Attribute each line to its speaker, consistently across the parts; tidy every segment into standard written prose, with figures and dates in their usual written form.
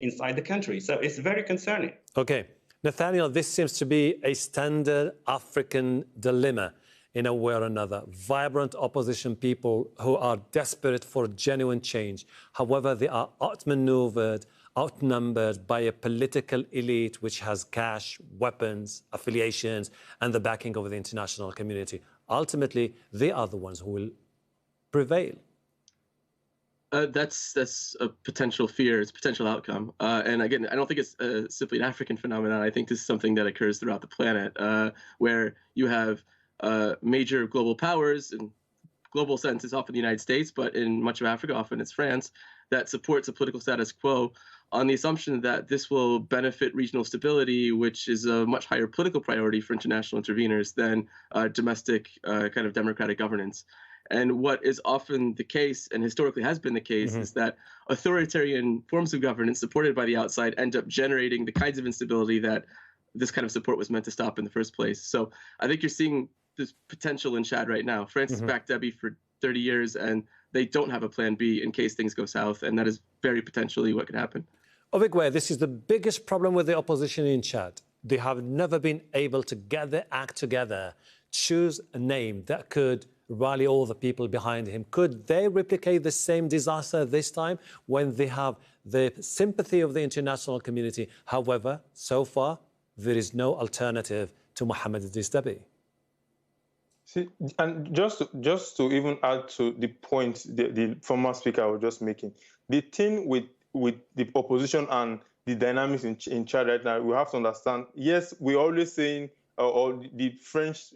Speaker 1: inside the country. So it's very concerning.
Speaker 2: Okay. Nathaniel, this seems to be a standard African dilemma in a way or another. Vibrant opposition people who are desperate for genuine change. However, they are outmaneuvered, outnumbered by a political elite which has cash, weapons, affiliations, and the backing of the international community. Ultimately, they are the ones who will prevail.
Speaker 3: That's a potential fear. It's a potential outcome. And again, I don't think it's simply an African phenomenon. I think this is something that occurs throughout the planet, where you have major global powers. In global sense, it's often the United States, but in much of Africa, often it's France, that supports a political status quo on the assumption that this will benefit regional stability, which is a much higher political priority for international interveners than domestic kind of democratic governance. And what is often the case, and historically has been the case, is that authoritarian forms of governance supported by the outside end up generating the kinds of instability that this kind of support was meant to stop in the first place. So I think you're seeing this potential in Chad right now. France has backed Deby for 30 years, and they don't have a plan B in case things go south, and that is very potentially what could happen.
Speaker 2: Ovigwe, this is the biggest problem with the opposition in Chad. They have never been able to get their act together, choose a name that could rally all the people behind him. Could they replicate the same disaster this time when they have the sympathy of the international community? However, so far, there is no alternative to Mohamed Idriss Deby.
Speaker 4: See, and just to even add to the point the former speaker was just making, the thing with the opposition and the dynamics in Chad right now, we have to understand, yes, we're always saying, or the French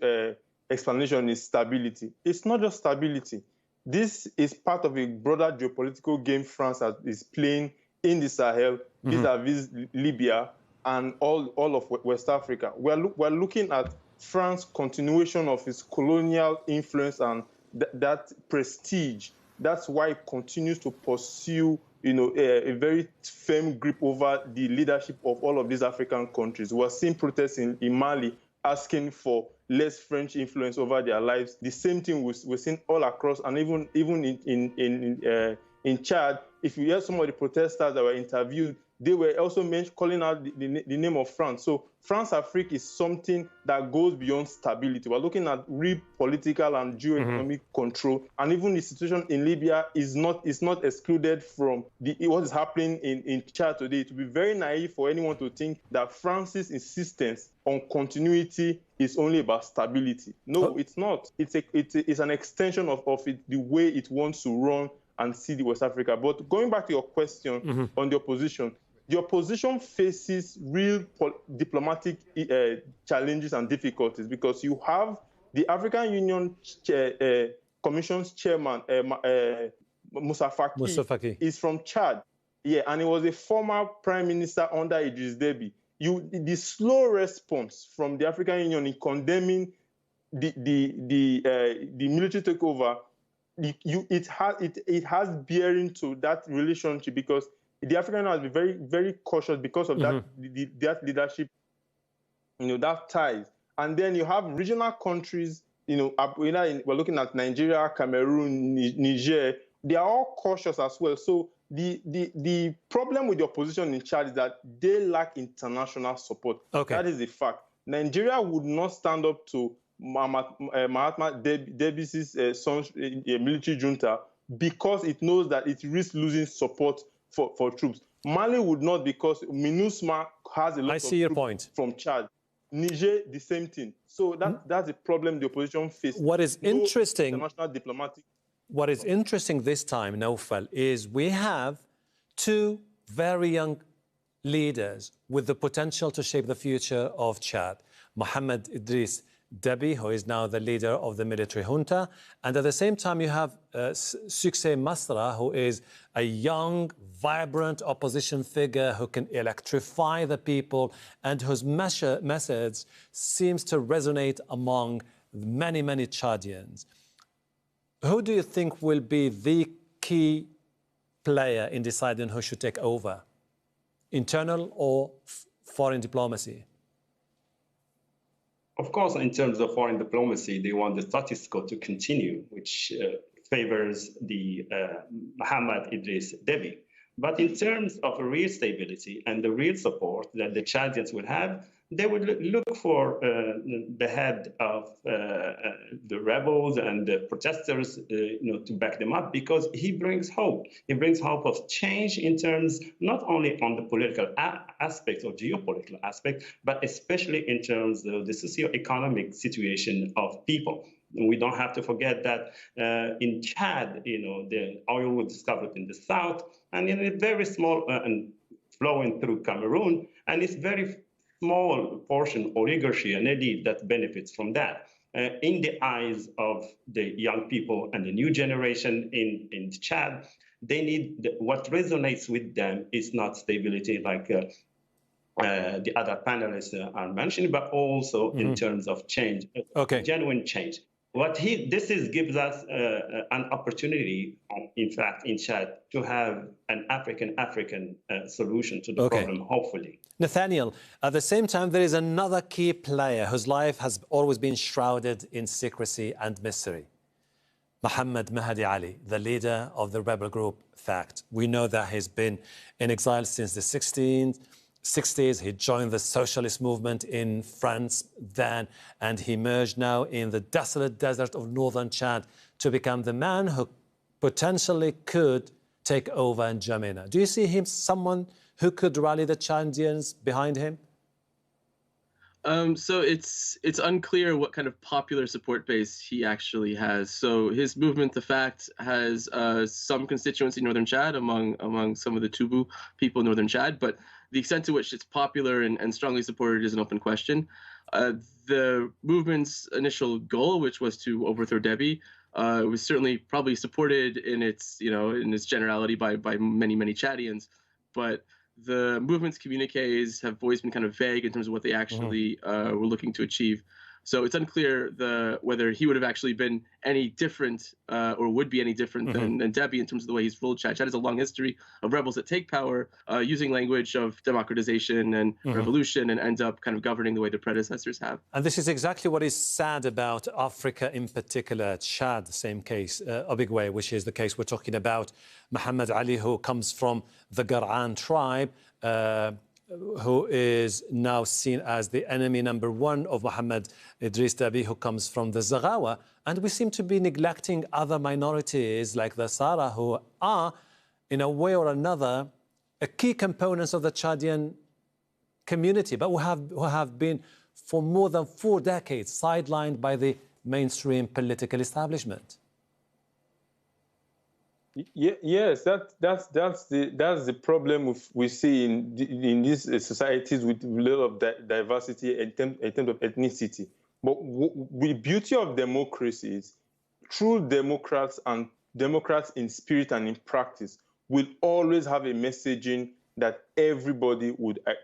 Speaker 4: explanation is stability. It's not just stability. This is part of a broader geopolitical game France is playing in the Sahel, vis-a-vis Libya and all of West Africa. We're looking at France's continuation of its colonial influence and that prestige. That's why it continues to pursue, a very firm grip over the leadership of all of these African countries. We're seeing protests in Mali asking for less French influence over their lives. The same thing we're seeing all across, and even in Chad. If you hear some of the protesters that were interviewed, they were also calling out the name of France. So France-Afrique is something that goes beyond stability. We're looking at real political and geoeconomic control, and even the situation in Libya is not excluded from what is happening in Chad today. It would be very naive for anyone to think that France's insistence on continuity is only about stability. No, it's not. It's an extension of the way it wants to run and see the West Africa. But going back to your question on the opposition faces real diplomatic challenges and difficulties, because you have the African Union Commission's chairman, Moussa Faki, is from Chad. Yeah, and he was a former prime minister under Idriss Deby. The slow response from the African Union in condemning the military takeover, it has bearing to that relationship, because the African Union has been very, very cautious because of that leadership, that ties. And then you have regional countries, we're looking at Nigeria, Cameroon, Niger. They are all cautious as well. So the problem with the opposition in Chad is that they lack international support. Okay. That is a fact. Nigeria would not stand up to Mahatma Deby's son's military junta because it knows that it risks losing support for troops. Mali would not, because MINUSMA has a lot of troops from Chad. Niger, the same thing. So that's the problem the opposition faces.
Speaker 2: What is interesting,
Speaker 4: international diplomatic.
Speaker 2: What is interesting this time, Naufal, is we have two very young leaders with the potential to shape the future of Chad. Mohamed Idriss Deby, who is now the leader of the military junta, and at the same time you have Succès Masra, who is a young, vibrant opposition figure who can electrify the people and whose message seems to resonate among many, many Chadians. Who do you think will be the key player in deciding who should take over? Internal or foreign diplomacy?
Speaker 1: Of course, in terms of foreign diplomacy, they want the status quo to continue, which favors the Mohamed Idriss Deby. But in terms of real stability and the real support that the Chadians will have, they would look for the head of the rebels and the protesters, to back them up, because he brings hope. He brings hope of change in terms not only on the political aspect or geopolitical aspect, but especially in terms of the socio-economic situation of people. We don't have to forget that in Chad, the oil was discovered in the south and in a very small and flowing through Cameroon, and it's very small portion oligarchy and elite that benefits from that. In the eyes of the young people and the new generation in Chad, they need what resonates with them is not stability like the other panelists are mentioning, but also in terms of change, genuine change. Gives us an opportunity, in fact, in Chad, to have an African solution to the problem, hopefully.
Speaker 2: Nathaniel, at the same time, there is another key player whose life has always been shrouded in secrecy and mystery. Mohammed Mahdi Ali, the leader of the rebel group FACT. We know that he's been in exile since the 60s. He joined the socialist movement in France then, and he emerged now in the desolate desert of northern Chad to become the man who potentially could take over in N'Djamena. Do you see him someone who could rally the Chadians behind him?
Speaker 3: So it's unclear what kind of popular support base he actually has. So his movement, the FACT, has some constituency in northern Chad among some of the Tubu people in northern Chad, but the extent to which it's popular and strongly supported is an open question. The movement's initial goal, which was to overthrow Deby, was certainly probably supported in its generality by many Chadians, but the movement's communiques have always been kind of vague in terms of what they actually were looking to achieve. So it's unclear whether he would have actually been any different or would be any different than Deby in terms of the way he's ruled Chad. Chad has a long history of rebels that take power using language of democratization and revolution and end up kind of governing the way their predecessors have.
Speaker 2: And this is exactly what is sad about Africa in particular. Chad, same case, Obigwe, which is the case we're talking about. Muhammad Ali, who comes from the Gar'an tribe, who is now seen as the enemy number one of Mohammed Idris Deby, who comes from the Zaghawa. And we seem to be neglecting other minorities like the Sara, who are, in a way or another, a key components of the Chadian community, but who have been for more than 4 decades sidelined by the mainstream political establishment.
Speaker 4: Yes, that's the problem we see in these societies with a lot of diversity in terms of ethnicity. But the beauty of democracy is true Democrats and Democrats in spirit and in practice will always have a messaging that everybody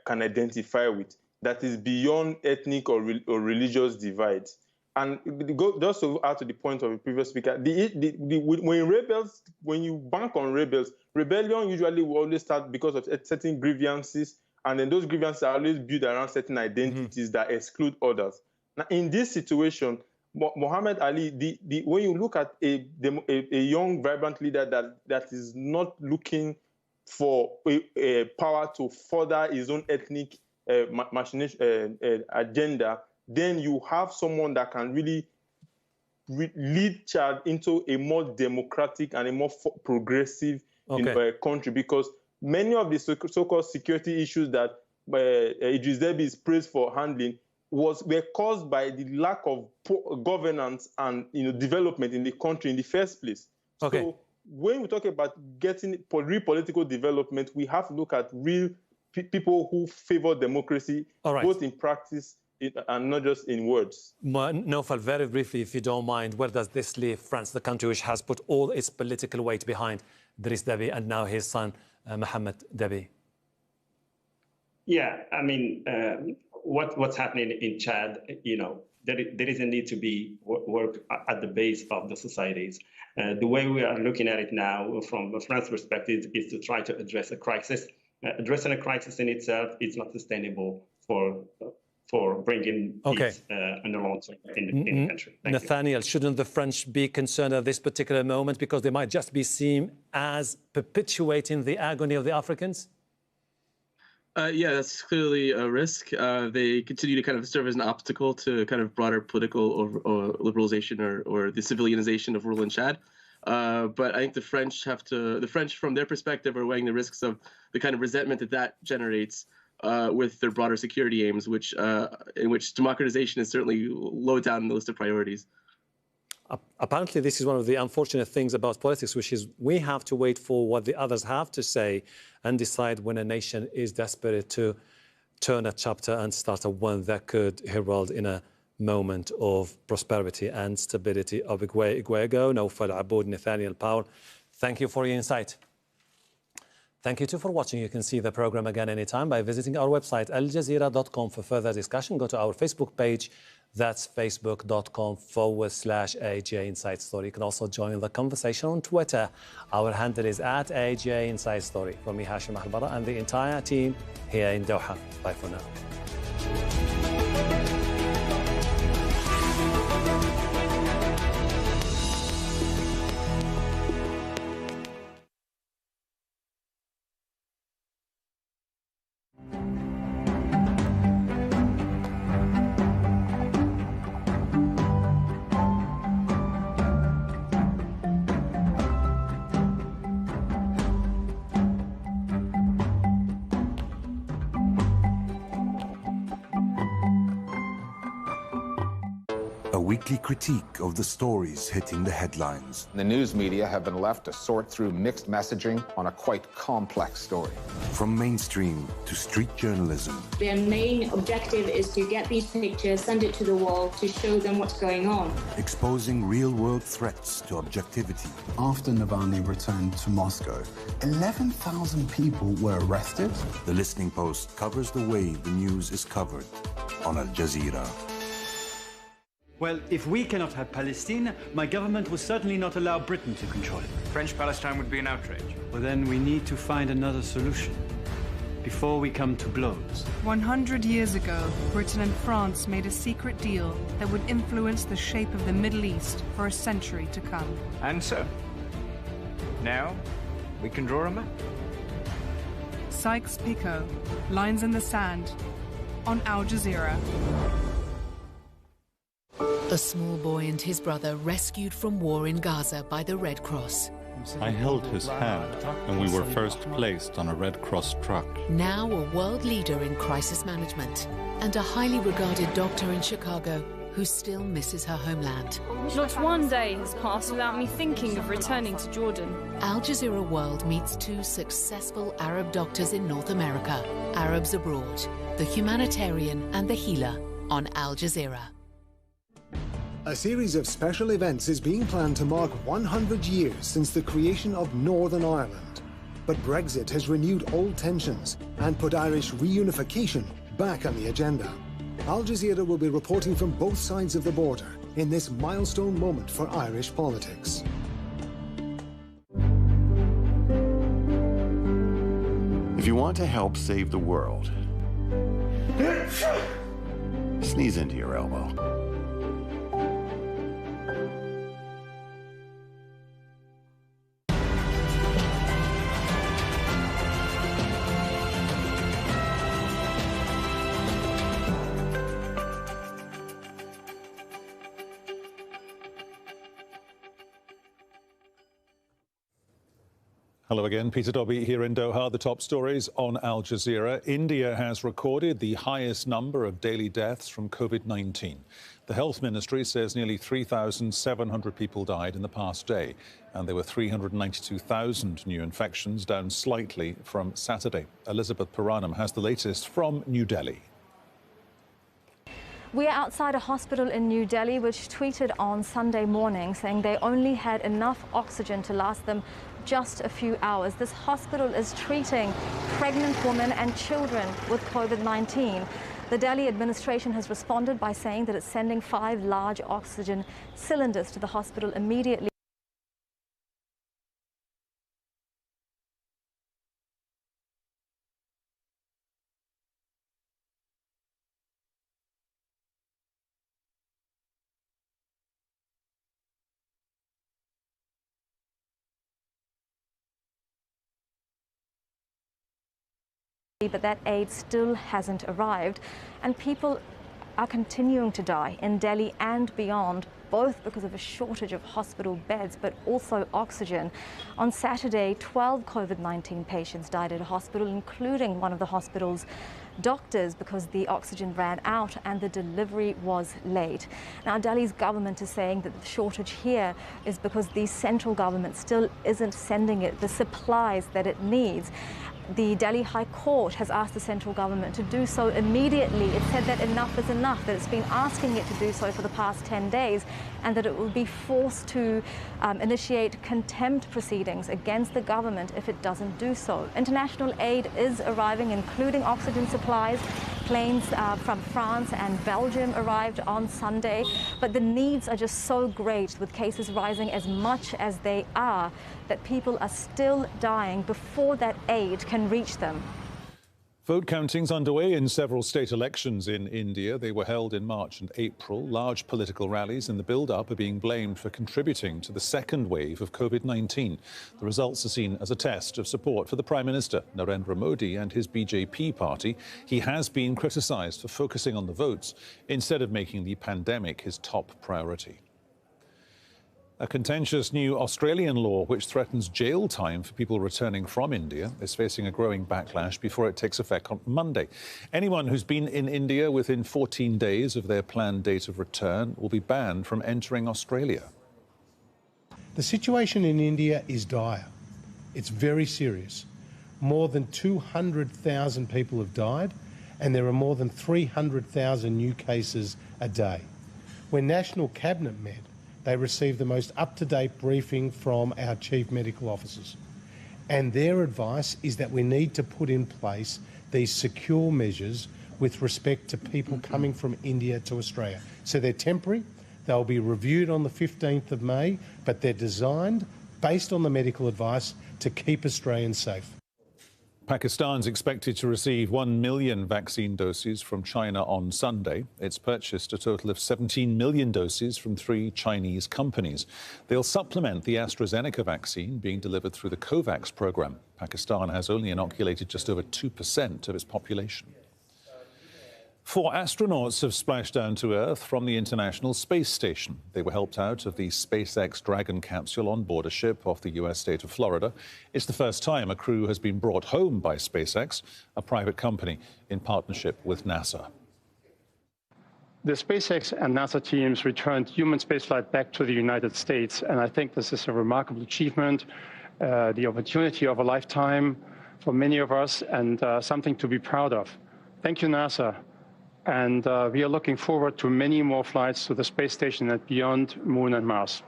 Speaker 4: can identify with, that is beyond ethnic or religious divides. And just to add to the point of the previous speaker, when you bank on rebels, rebellion usually will always start because of certain grievances, and then those grievances are always built around certain identities that exclude others. Now, in this situation, Muhammad Ali, when you look at a young, vibrant leader that is not looking for a power to further his own ethnic agenda, then you have someone that can really lead Chad into a more democratic and a more progressive country, because many of the so-called security issues that Idris Deby is praised for handling were caused by the lack of governance and development in the country in the first place. So when we talk about getting real political development, we have to look at real people who favor democracy, both in practice and not just in words.
Speaker 2: Naufal, very briefly, if you don't mind, where does this leave France, the country which has put all its political weight behind Idriss Deby and now his son, Mohammed Deby?
Speaker 1: Yeah, I mean, what's happening in Chad, there is a need to be work at the base of the societies. The way we are looking at it now, from France's perspective, is to try to address a crisis. Addressing a crisis in itself is not sustainable for for bringing peace in the long term in the country. Thank
Speaker 2: Nathaniel, shouldn't the French be concerned at this particular moment because they might just be seen as perpetuating the agony of the Africans?
Speaker 3: Yeah, that's clearly a risk. They continue to kind of serve as an obstacle to kind of broader political or liberalization or the civilianization of rule in Chad. But I think the French from their perspective, are weighing the risks of the kind of resentment that generates with their broader security aims, in which democratization is certainly low down in the list of priorities.
Speaker 2: Apparently, this is one of the unfortunate things about politics, which is we have to wait for what the others have to say and decide when a nation is desperate to turn a chapter and start a one that could herald in a moment of prosperity and stability. Igwe Igwego, Naufal Aboud, Nathaniel Powell, thank you for your insight. Thank you too for watching. You can see the program again anytime by visiting our website, aljazeera.com, for further discussion. Go to our Facebook page. That's facebook.com/AJ Inside Story. You can also join the conversation on Twitter. Our handle is @AJ Inside Story. From me, Hashim Ahbara, and the entire team here in Doha. Bye for now.
Speaker 5: A weekly critique of the stories hitting the headlines.
Speaker 6: The news media have been left to sort through mixed messaging on a quite complex story.
Speaker 5: From mainstream to street journalism.
Speaker 7: Their main objective is to get these pictures, send it to the wall to show them what's going on.
Speaker 5: Exposing real-world threats to objectivity.
Speaker 8: After Navalny returned to Moscow, 11,000 people were arrested.
Speaker 5: The Listening Post covers the way the news is covered on Al Jazeera.
Speaker 9: Well, if we cannot have Palestine, my government will certainly not allow Britain to control it.
Speaker 10: French Palestine would be an outrage.
Speaker 9: Well, then we need to find another solution before we come to blows.
Speaker 11: 100 years ago, Britain and France made a secret deal that would influence the shape of the Middle East for a century to come.
Speaker 10: And so, now we can draw a map.
Speaker 11: Sykes-Picot, Lines in the Sand, on Al Jazeera.
Speaker 12: A small boy and his brother rescued from war in Gaza by the Red Cross.
Speaker 13: I held his hand, and we were first placed on a Red Cross truck.
Speaker 12: Now a world leader in crisis management and a highly regarded doctor in Chicago who still misses her homeland.
Speaker 14: Not one day has passed without me thinking of returning to Jordan.
Speaker 12: Al Jazeera World meets two successful Arab doctors in North America, Arabs abroad, the humanitarian and the healer, on Al Jazeera.
Speaker 15: A series of special events is being planned to mark 100 years since the creation of Northern Ireland. But Brexit has renewed old tensions and put Irish reunification back on the agenda. Al Jazeera will be reporting from both sides of the border in this milestone moment for Irish politics.
Speaker 16: If you want to help save the world, sneeze into your elbow.
Speaker 13: Hello again, Peter Dobby here in Doha. The top stories on Al Jazeera. India has recorded the highest number of daily deaths from COVID-19. The Health Ministry says nearly 3,700 people died in the past day, and there were 392,000 new infections, down slightly from Saturday. Elizabeth Puranam has the latest from New Delhi.
Speaker 17: We are outside a hospital in New Delhi which tweeted on Sunday morning saying they only had enough oxygen to last them just a few hours. This hospital is treating pregnant women and children with COVID-19. The Delhi administration has responded by saying that it's sending 5 large oxygen cylinders to the hospital immediately. but that aid still hasn't arrived, and people are continuing to die in Delhi and beyond, both because of a shortage of hospital beds, but also oxygen. On Saturday, 12 COVID-19 patients died at a hospital, including one of the hospital's doctors, because the oxygen ran out and the delivery was late. Now, Delhi's government is saying that the shortage here is because the central government still isn't sending it the supplies that it needs. The Delhi High Court has asked the central government to do so immediately. It said that enough is enough, that it's been asking it to do so for the past 10 days, and that it will be forced to initiate contempt proceedings against the government if it doesn't do so. International aid is arriving, including oxygen supplies. Planes from France and Belgium arrived on Sunday, but the needs are just so great, with cases rising as much as they are, that people are still dying before that aid can reach them.
Speaker 13: Vote counting's underway in several state elections in India. They were held in March and April. Large political rallies in the build-up are being blamed for contributing to the second wave of COVID-19. The results are seen as a test of support for the Prime Minister, Narendra Modi, and his BJP party. He has been criticised for focusing on the votes instead of making the pandemic his top priority. A contentious new Australian law which threatens jail time for people returning from India is facing a growing backlash before it takes effect on Monday. Anyone who's been in India within 14 days of their planned date of return will be banned from entering Australia.
Speaker 18: The situation in India is dire. It's very serious. More than 200,000 people have died, and there are more than 300,000 new cases a day. When National Cabinet met, they received the most up-to-date briefing from our chief medical officers. And their advice is that we need to put in place these secure measures with respect to people coming from India to Australia. So they're temporary, they'll be reviewed on the 15th of May, but they're designed, based on the medical advice, to keep Australians safe.
Speaker 13: Pakistan's expected to receive 1 million vaccine doses from China on Sunday. It's purchased a total of 17 million doses from 3 Chinese companies. They'll supplement the AstraZeneca vaccine being delivered through the COVAX program. Pakistan has only inoculated just over 2% of its population. 4 astronauts have splashed down to Earth from the International Space Station. They were helped out of the SpaceX Dragon capsule on board a ship off the U.S. state of Florida. It's the first time a crew has been brought home by SpaceX, a private company in partnership with NASA.
Speaker 19: The SpaceX and NASA teams returned human spaceflight back to the United States, and I think this is a remarkable achievement, the opportunity of a lifetime for many of us, and something to be proud of. Thank you, NASA. And we are looking forward to many more flights to the space station and beyond Moon and Mars.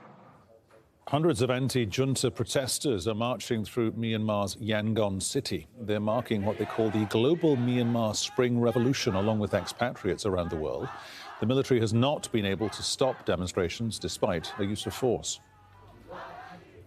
Speaker 13: Hundreds of anti-junta protesters are marching through Myanmar's Yangon city. They're marking what they call the global Myanmar Spring Revolution, along with expatriates around the world. The military has not been able to stop demonstrations despite the use of force.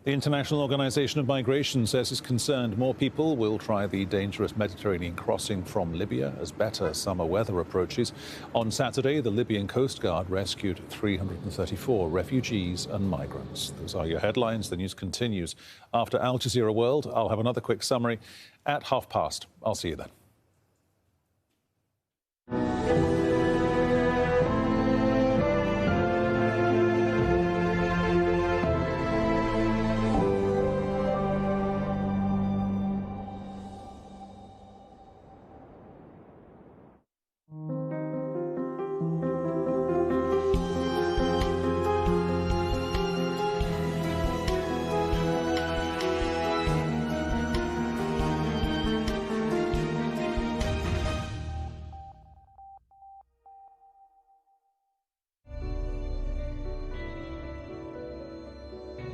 Speaker 13: The International Organization of Migration says it's concerned more people will try the dangerous Mediterranean crossing from Libya as better summer weather approaches. On Saturday, the Libyan Coast Guard rescued 334 refugees and migrants. Those are your headlines. The news continues. After Al Jazeera World, I'll have another quick summary at past. I'll see you then.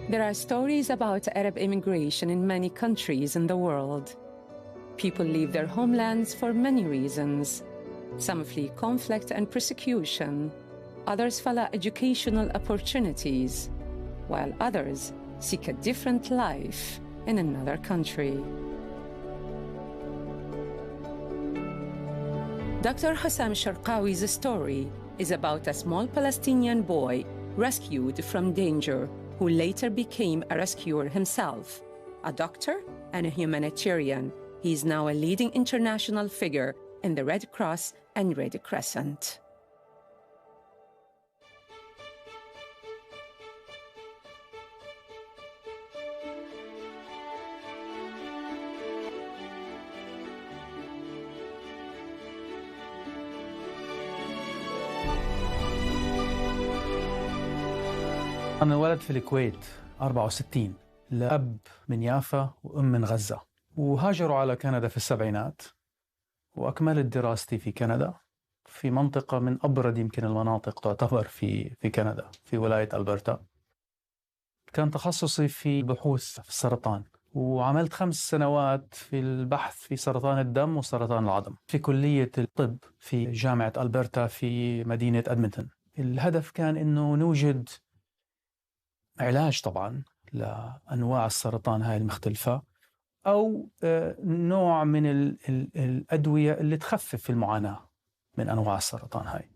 Speaker 20: There are stories about Arab immigration in many countries in the world. People leave their homelands for many reasons. Some flee conflict and persecution. Others follow educational opportunities, while others seek a different life in another country. Dr. Hussam Sharqawi's story is about a small Palestinian boy rescued from danger, who later became a rescuer himself, a doctor and a humanitarian He is now a leading international figure in the Red Cross and Red Crescent.
Speaker 21: أنا انولدت في الكويت 64 لأب من يافا وأم من غزة، وهاجروا على كندا في السبعينات، وأكملت دراستي في كندا في منطقة من أبرد يمكن المناطق تعتبر في كندا، في ولاية ألبرتا. كان تخصصي في بحوث في السرطان، وعملت 5 سنوات في البحث في سرطان الدم وسرطان العظم في كلية الطب في جامعة ألبرتا في مدينة أدمنتون. الهدف كان إنه نوجد علاج طبعا لأنواع السرطان هاي المختلفة، أو نوع من الأدوية اللي تخفف المعاناة من أنواع السرطان هاي.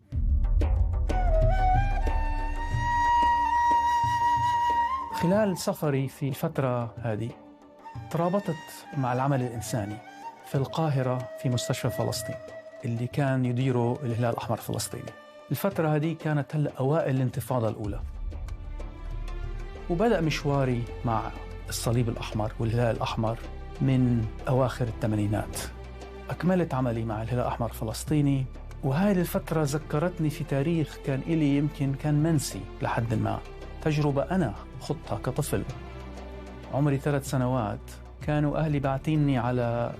Speaker 21: خلال سفري في الفترة هذه ترابطت مع العمل الإنساني في القاهرة في مستشفى فلسطين اللي كان يديره الهلال الأحمر الفلسطيني. الفترة هذه كانت هلأ أوائل الانتفاضة الأولى، وبدأ مشواري مع الصليب الأحمر والهلال الأحمر من أواخر الثمانينات. أكملت عملي مع الهلال الأحمر الفلسطيني، وهذه الفترة ذكرتني في تاريخ كان إلي يمكن كان منسي لحد ما. تجربة أنا خضتها كطفل عمري 3 سنوات. كانوا أهلي باعتيني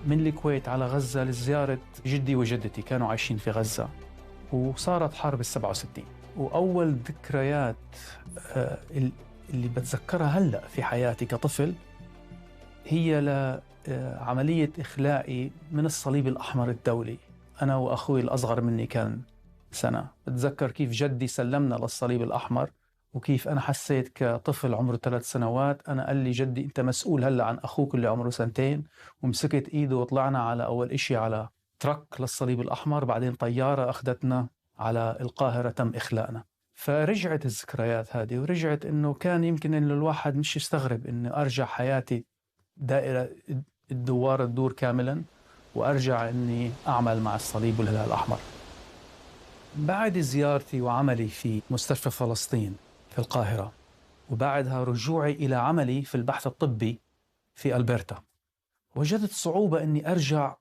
Speaker 21: من الكويت على غزة لزيارة جدي وجدتي، كانوا عايشين في غزة، وصارت حرب 67. وأول ذكريات اللي بتذكرها هلأ في حياتي كطفل هي لعملية إخلائي من الصليب الأحمر الدولي. أنا وأخوي الأصغر مني كان سنة. بتذكر كيف جدي سلمنا للصليب الأحمر، وكيف أنا حسيت كطفل عمره 3 سنوات. أنا قال لي جدي أنت مسؤول هلأ عن أخوك اللي عمره 2 سنين، ومسكت إيده وطلعنا على أول إشي على ترك للصليب الأحمر، بعدين طيارة أخذتنا على القاهرة تم إخلاءنا. فرجعت الذكريات هذه، ورجعت إنه كان يمكن إنه الواحد مش يستغرب إنه أرجع حياتي دائرة الدوار تدور كاملا، وأرجع إني أعمل مع الصليب والهلال الأحمر. بعد زيارتي وعملي في مستشفى فلسطين في القاهرة، وبعدها رجوعي إلى عملي في البحث الطبي في ألبرتا، وجدت صعوبة إني أرجع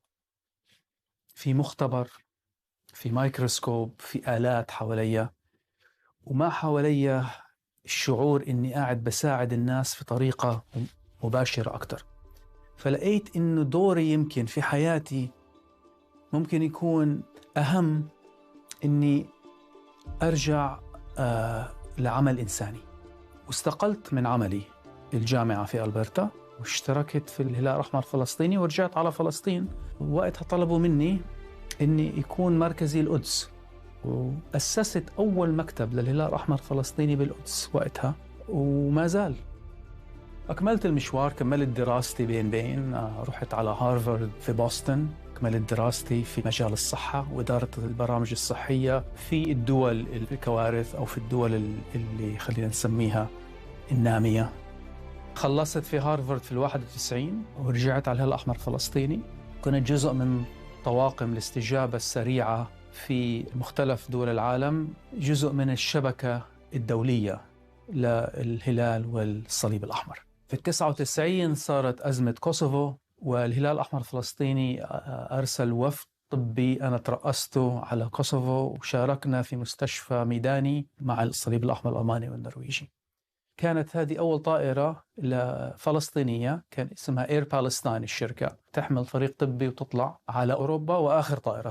Speaker 21: في مختبر، في مايكروسكوب، في آلات حواليا، وما حواليا الشعور إني قاعد بساعد الناس في طريقة مباشرة أكتر. فلقيت إنه دوري يمكن في حياتي ممكن يكون أهم إني أرجع لعمل إنساني. واستقلت من عملي الجامعة في ألبرتا، واشتركت في الهلال الأحمر الفلسطيني، ورجعت على فلسطين. ووقتها طلبوا مني إني يكون مركزي القدس، وأسست أول مكتب للهلال الأحمر الفلسطيني بالقدس وقتها، وما زال. أكملت المشوار، كملت دراستي بين رحت على هارفارد في بوسطن، كملت دراستي في مجال الصحة وإدارة البرامج الصحية في الدول الكوارث، أو في الدول اللي خلينا نسميها النامية. خلصت في هارفارد في 91 ورجعت على الهلال الأحمر الفلسطيني. كنت جزء من طواقم الاستجابة السريعة في مختلف دول العالم، جزء من الشبكة الدولية للهلال والصليب الأحمر. في 99 صارت أزمة كوسوفو، والهلال الأحمر الفلسطيني أرسل وفد طبي أنا ترأسته على كوسوفو، وشاركنا في مستشفى ميداني مع الصليب الأحمر الألماني والنرويجي. كانت هذه أول طائرة فلسطينية، كان اسمها إير بالستاين الشركة، تحمل فريق طبي وتطلع على أوروبا، وآخر طائرة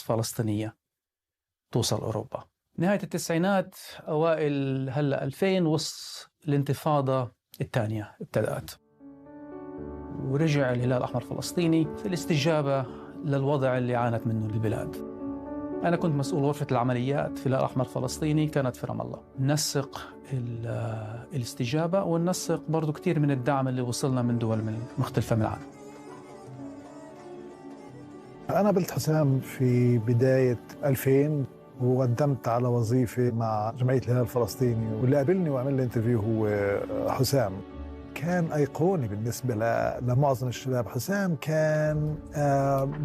Speaker 21: فلسطينية توصل أوروبا. نهاية التسعينات أوائل هلأ 2000 وسط الانتفاضة الثانية ابتدأت، ورجع الهلال الأحمر الفلسطيني في الاستجابة للوضع اللي عانت منه البلاد. أنا كنت مسؤول غرفة العمليات في الهلال الأحمر الفلسطيني، كانت في رام الله. ننسق الاستجابة، وننسق برضو كتير من الدعم اللي وصلنا من دول مختلفة من العالم.
Speaker 22: أنا قابلت حسام في بداية 2000 وقدمت على وظيفة مع جمعية الهلال الفلسطيني، واللي قابلني وعمل لي انترفيو هو حسام. كان أيقوني بالنسبة لمعظم الشباب. حسام كان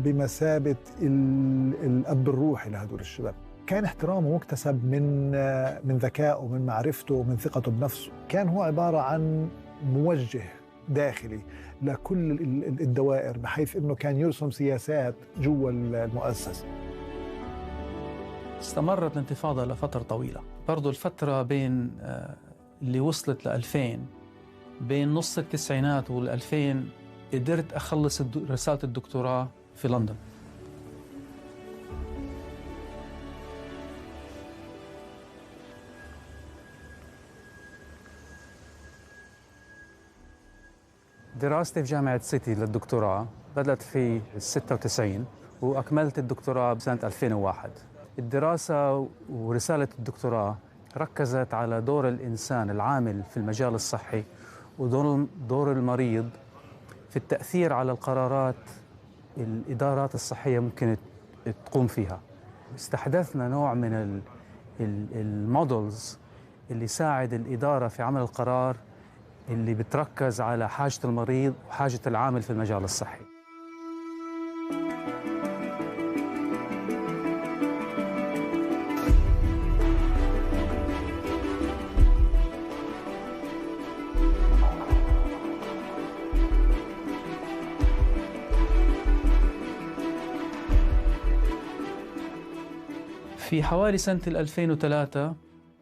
Speaker 22: بمثابة الأب الروحي لهدول الشباب. كان احترامه مكتسب من ذكائه، من معرفته، من ثقته بنفسه. كان هو عبارة عن موجه داخلي لكل الدوائر، بحيث أنه كان يرسم سياسات جوا المؤسسة.
Speaker 21: استمرت الانتفاضة لفترة طويلة. برضو الفترة بين اللي وصلت ل2000، بين نص التسعينات وال2000 قدرت أخلص رسالة الدكتوراه في لندن. دراستي في جامعة سيتي للدكتوراه بدأت في 96 وأكملت الدكتوراه بسنة 2001. الدراسة ورسالة الدكتوراه ركزت على دور الإنسان العامل في المجال الصحي ودور المريض في التأثير على القرارات الإدارات الصحية ممكن تقوم فيها. استحدثنا نوع من المودلز اللي يساعد الإدارة في عمل القرار اللي بتركز على حاجة المريض وحاجة العامل في المجال الصحي. في حوالي سنة 2003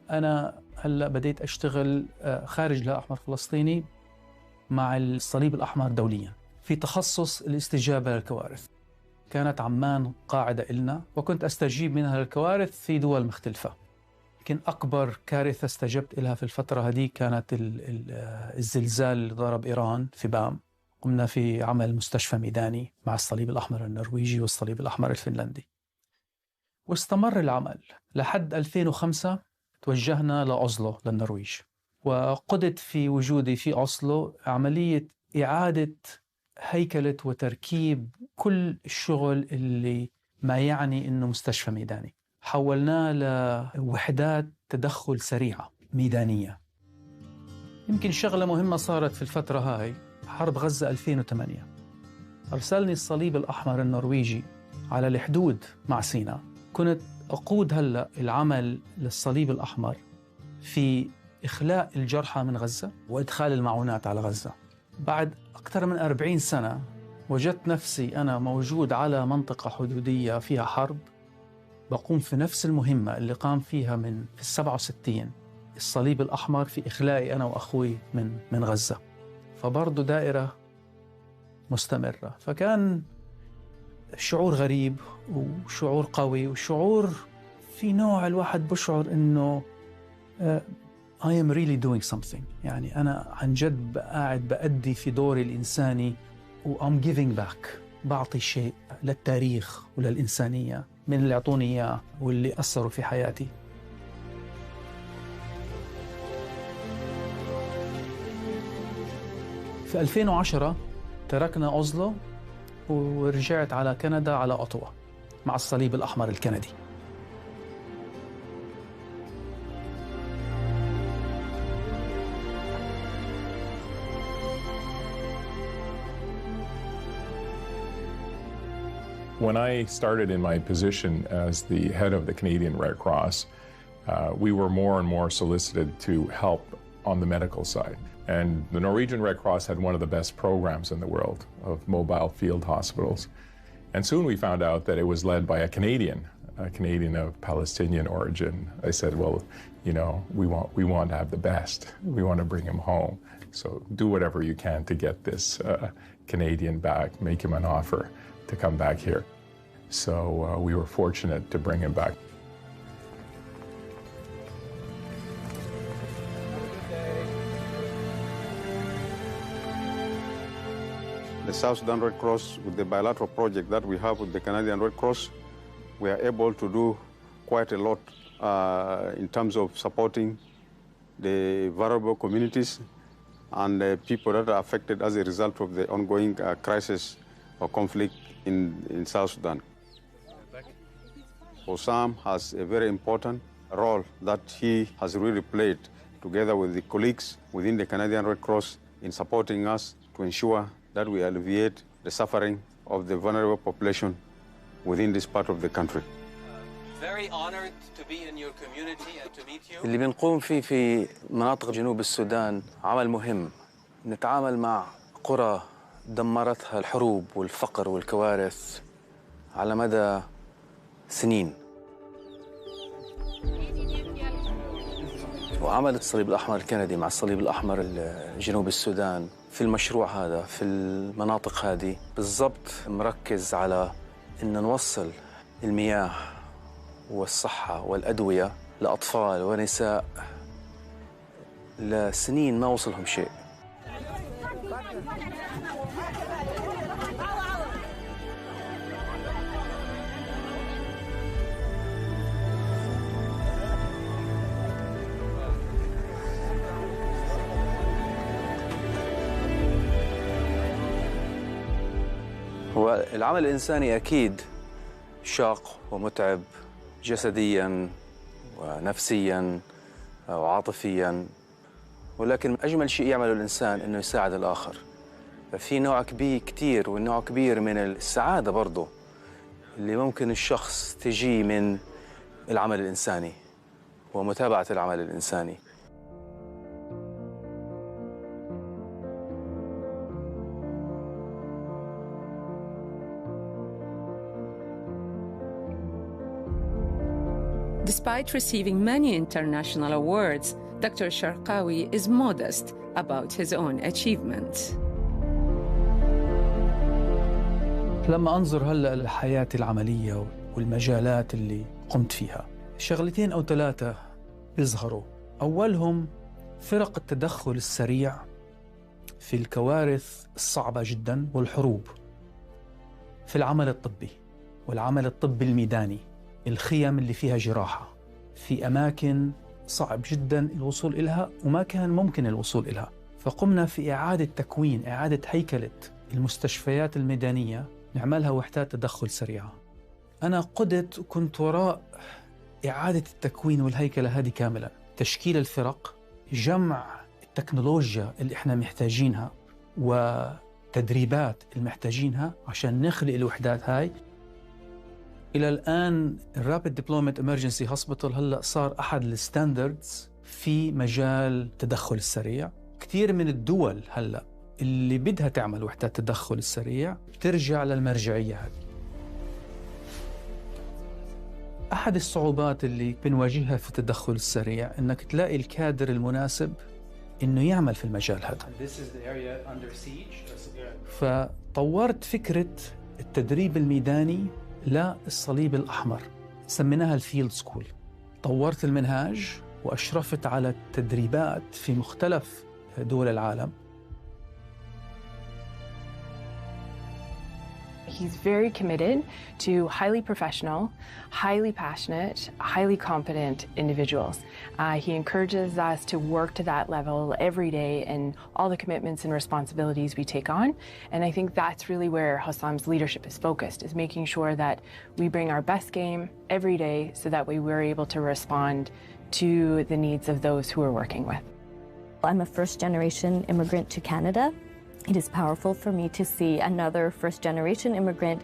Speaker 21: أنا هلأ بديت أشتغل خارج الهلال الأحمر فلسطيني مع الصليب الأحمر دوليا في تخصص الاستجابة للكوارث. كانت عمان قاعدة إلنا وكنت أستجيب منها للكوارث في دول مختلفة. يمكن أكبر كارثة استجبت لها في الفترة هذه كانت الزلزال اللي ضرب إيران في بام. قمنا في عمل مستشفى ميداني مع الصليب الأحمر النرويجي والصليب الأحمر الفنلندي، واستمر العمل لحد 2005. توجهنا لأوسلو للنرويج، وقدت في وجودي في أوسلو عملية إعادة هيكلة وتركيب كل الشغل اللي ما يعني إنه مستشفى ميداني. حولناه لوحدات تدخل سريعة ميدانية. يمكن شغلة مهمة صارت في الفترة هاي حرب غزة 2008. أرسلني الصليب الأحمر النرويجي على الحدود مع سيناء. كنت أقود هلأ العمل للصليب الأحمر في إخلاء الجرحى من غزة وإدخال المعونات على غزة. بعد أكثر من 40 سنة وجدت نفسي أنا موجود على منطقة حدودية فيها حرب، بقوم في نفس المهمة اللي قام فيها من 67 الصليب الأحمر في إخلائي أنا وأخوي من غزة. فبرضو دائرة مستمرة. فكان شعور غريب وشعور قوي وشعور في نوع الواحد بشعر إنه I am really doing something. يعني أنا عن جد قاعد بأدي في دوري الإنساني و I'm giving back. بعطي شيء للتاريخ وللإنسانية من اللي أعطوني إياه واللي أثروا في حياتي. في 2010 تركنا أوسلو ورجعت على كندا على أوتوا مع الصليب الأحمر الكندي.
Speaker 1: When I started in my position as the head of the Canadian Red Cross, we were more and more solicited to help on the medical side. And the Norwegian Red Cross had one of the best programs in the world of mobile field hospitals. And soon we found out that it was led by a Canadian of Palestinian origin. I said, well, you know, we want to have the best. We want to bring him home. So do whatever you can to get this Canadian back, make him an offer to come back here. So we were fortunate to bring him back.
Speaker 4: The South Sudan Red Cross, with the bilateral project that we have with the Canadian Red Cross, we are able to do quite a lot in terms of supporting the vulnerable communities and the people that are affected as a result of the ongoing crisis or conflict in South Sudan. Osam has a very important role that he has really played together with the colleagues within the Canadian Red Cross in supporting us to ensure that we alleviate the suffering of the vulnerable population within this part of the country.
Speaker 2: Very honored to be in your community and to meet you.
Speaker 3: اللي بنقوم فيه في مناطق جنوب السودان عمل مهم. نتعامل مع قرى دمرتها الحروب والفقر والكوارث على مدى سنين. وعمل الصليب الأحمر الكندي مع الصليب الأحمر جنوب السودان في المشروع هذا في المناطق هذه بالضبط مركز على إن نوصل المياه والصحة والأدوية لأطفال ونساء لسنين ما وصلهم شيء. والعمل الإنساني أكيد شاق ومتعب جسدياً ونفسياً وعاطفياً، ولكن أجمل شيء يعمله الإنسان إنه يساعد الآخر. ففي نوع كبير والنوع كبير من السعادة برضه اللي ممكن الشخص تجي من العمل الإنساني ومتابعة العمل الإنساني.
Speaker 20: Despite receiving many international awards, Dr. Sharqawi is modest about his own achievements.
Speaker 21: لما أنظر هلأ لحياتي العملية والمجالات اللي قمت فيها، شغلتين أو ثلاثة بيظهروا. أولهم فرق التدخل السريع في الكوارث الصعبة جدا والحروب في العمل الطبي والعمل الطبي الميداني، الخيم اللي فيها جراحة في أماكن صعب جدا الوصول إلها وما كان ممكن الوصول إلها. فقمنا في إعادة تكوين، إعادة هيكلة المستشفيات الميدانية، نعملها وحدات تدخل سريعة. أنا قدت وكنت وراء إعادة التكوين والهيكلة هذه كاملا، تشكيل الفرق، جمع التكنولوجيا اللي إحنا محتاجينها وتدريبات اللي محتاجينها عشان نخلق الوحدات هاي. إلى الآن الرابid deployment emergency hospital هلأ صار أحد الستاندردز في مجال التدخل السريع. كثير من الدول هلأ اللي بدها تعمل وحدات التدخل السريع بترجع للمرجعية هذه. أحد الصعوبات اللي بنواجهها في التدخل السريع إنك تلاقي الكادر المناسب إنه يعمل في المجال هذا. فطورت فكرة التدريب الميداني للصليب الأحمر، سميناها الفيلد سكول. طورت المنهاج وأشرفت على التدريبات في مختلف دول العالم.
Speaker 23: He's very committed to highly professional, highly passionate, highly competent individuals. He encourages us to work to that level every day in all the commitments and responsibilities we take on. And I think that's really where Hossam's leadership is focused, is making sure that we bring our best game every day so that way we're able to respond to the needs of those who we're working with.
Speaker 24: I'm a first-generation immigrant to Canada. It is powerful for me to see another first-generation immigrant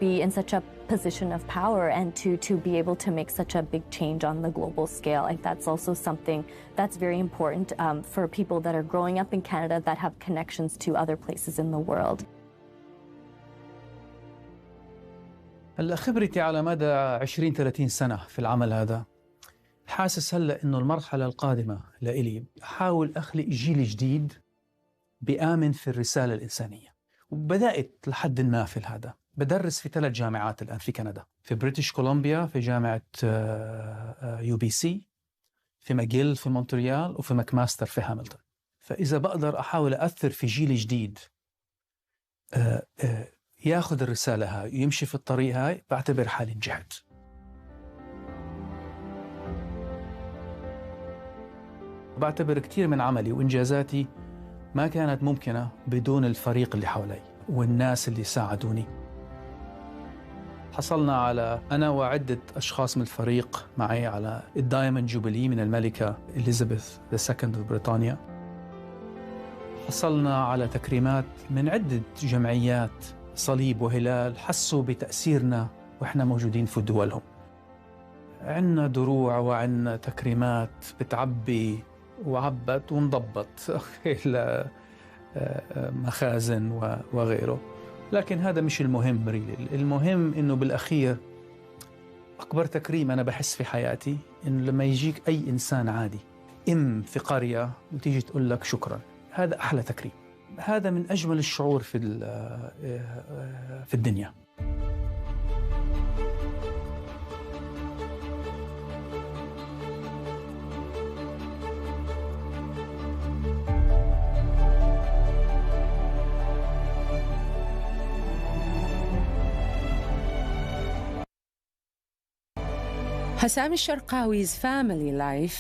Speaker 24: be in such a position of power and to be able to make such a big change on the global scale. And that's also something that's very important for people that are growing up in Canada that have connections to other places in the world.
Speaker 21: هلا خبرتي على مدى 20-30 سنة في العمل هذا، حاسس هلا إنه المرحلة القادمة لإلي أحاول أخلق جيل جديد بآمن في الرسالة الإنسانية. وبدأت لحد ما في هذا. بدرس في 3 جامعات الآن في كندا، في بريتش كولومبيا في جامعة UBC، في ماجيل في مونتريال، وفي ماكماستر في هاملتون. فإذا بقدر أحاول أثر في جيل جديد ياخذ الرسالة هاي ويمشي في الطريق هاي، بعتبر حالي نجحت. بعتبر كثير من عملي وإنجازاتي ما كانت ممكنة بدون الفريق اللي حولي والناس اللي ساعدوني. حصلنا على أنا وعدة أشخاص من الفريق معي على الدايموند جوبلي من الملكة إليزابيث II بريطانيا. حصلنا على تكريمات من عدة جمعيات صليب وهلال حسوا بتأثيرنا وإحنا موجودين في دولهم. عنا دروع وعنا تكريمات بتعبي وعبت ونضبط إلى مخازن وغيره، لكن هذا مش المهم ريلي. المهم إنه بالأخير أكبر تكريم أنا بحس في حياتي إنه لما يجيك أي إنسان عادي في قرية وتيجي تقول لك شكرا، هذا أحلى تكريم. هذا من أجمل الشعور في الدنيا.
Speaker 20: Hassam al-Sharqawi's family life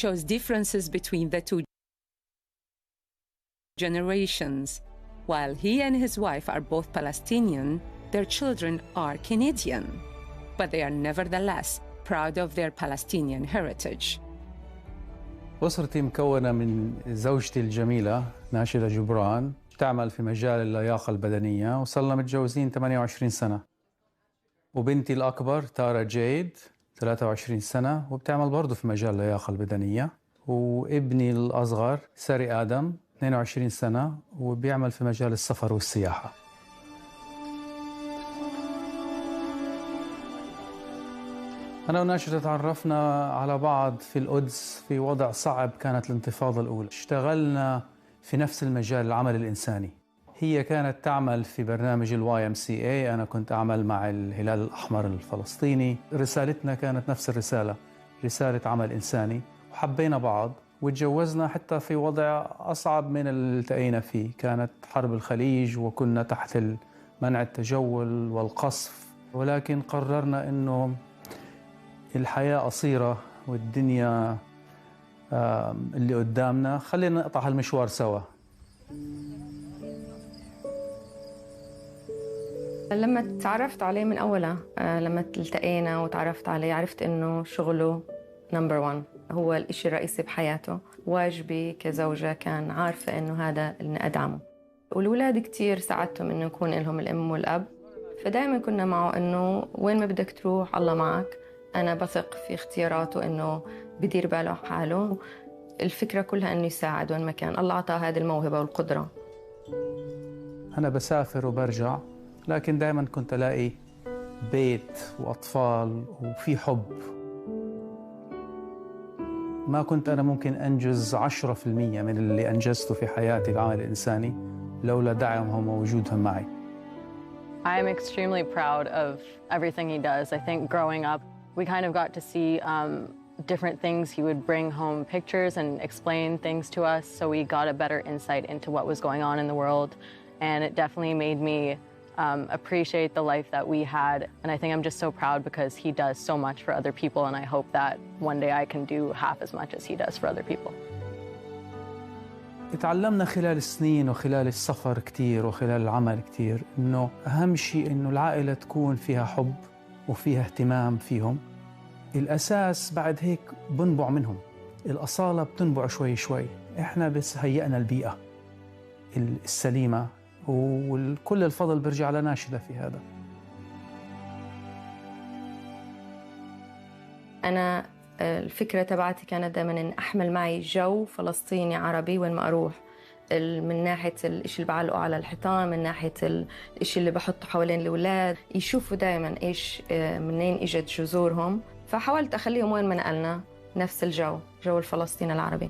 Speaker 20: shows differences between the two generations. While he and his wife are both Palestinian, their children are Canadian, but they are nevertheless proud of their Palestinian heritage.
Speaker 21: أسرتي مكونة من زوجتي الجميلة ناشدة جبران، تعمل في مجال اللياقة البدنية وصلنا متجوزين 28 سنة، وبنتي الأكبر تارا جيد 23 سنة وبتعمل برضو في مجال اللياقة البدنية، وابني الأصغر ساري آدم 22 سنة وبيعمل في مجال السفر والسياحة. أنا وناشدة تعرفنا على بعض في القدس في وضع صعب، كانت الانتفاضة الأولى. اشتغلنا في نفس المجال العمل الإنساني. هي كانت تعمل في برنامج YMCA، أنا كنت أعمل مع الهلال الأحمر الفلسطيني. رسالتنا كانت نفس الرسالة، رسالة عمل إنساني، وحبينا بعض وتجوزنا حتى في وضع أصعب من اللي التقينا فيه. كانت حرب الخليج وكنا تحت منع التجول والقصف، ولكن قررنا أنه الحياة قصيرة والدنيا اللي قدامنا، خلينا نقطع هالمشوار سوا.
Speaker 24: لما تعرفت عليه من أولها، لما التقينا وتعرفت عليه، عرفت إنه شغله نمبر 1 هو الإشي الرئيسي بحياته. واجبي كزوجة كان عارفة إنه هذا اللي أدعمه. والولاد كتير ساعدتهم إنه يكون لهم الأم والأب، فدائما كنا معه إنه وين ما بدك تروح الله معك. أنا بثق في اختياراته إنه بدير باله حاله. الفكرة كلها إنه يساعد وين ما كان. الله أعطاه هذه الموهبة والقدرة.
Speaker 21: أنا بسافر وبرجع، لكن دائما كنت ألاقي بيت وأطفال وفي حب. ما كنت أنا ممكن أنجز 10% من اللي أنجزته في حياتي العمل الإنساني لولا دعمهم ووجودهم معي.
Speaker 5: I'm extremely proud of everything he does. I think growing up, we kind of got to see different things. He would bring home pictures and explain things to us, so we got a better insight into what was going on in the world. And it definitely made me appreciate the life that we had. And I think I'm just so proud because he does so much for other people, and I hope that one day I can do half as much as he does for other people.
Speaker 21: تعلمنا خلال السنين وخلال السفر كتير وخلال العمل كتير إنه أهم شيء إنه العائلة تكون فيها حب وفيها اهتمام فيهم. الأساس بعد هيك بنبع منهم، الأصالة بتنبع شوي شوي. إحنا بس هيئنا البيئة السليمة، وكل الفضل برجع لناشدة في هذا.
Speaker 24: أنا الفكرة تبعتي كانت دائما إن أحمل معي جو فلسطيني عربي وين ما أروح، من ناحية الإشي اللي بعلقه على الحيطان، من ناحية الإشي اللي بحطه حوالين الأولاد، يشوفوا دائما إيش منين إجت جذورهم. فحاولت أخليهم وين ما نقلنا نفس الجو، جو الفلسطيني العربي.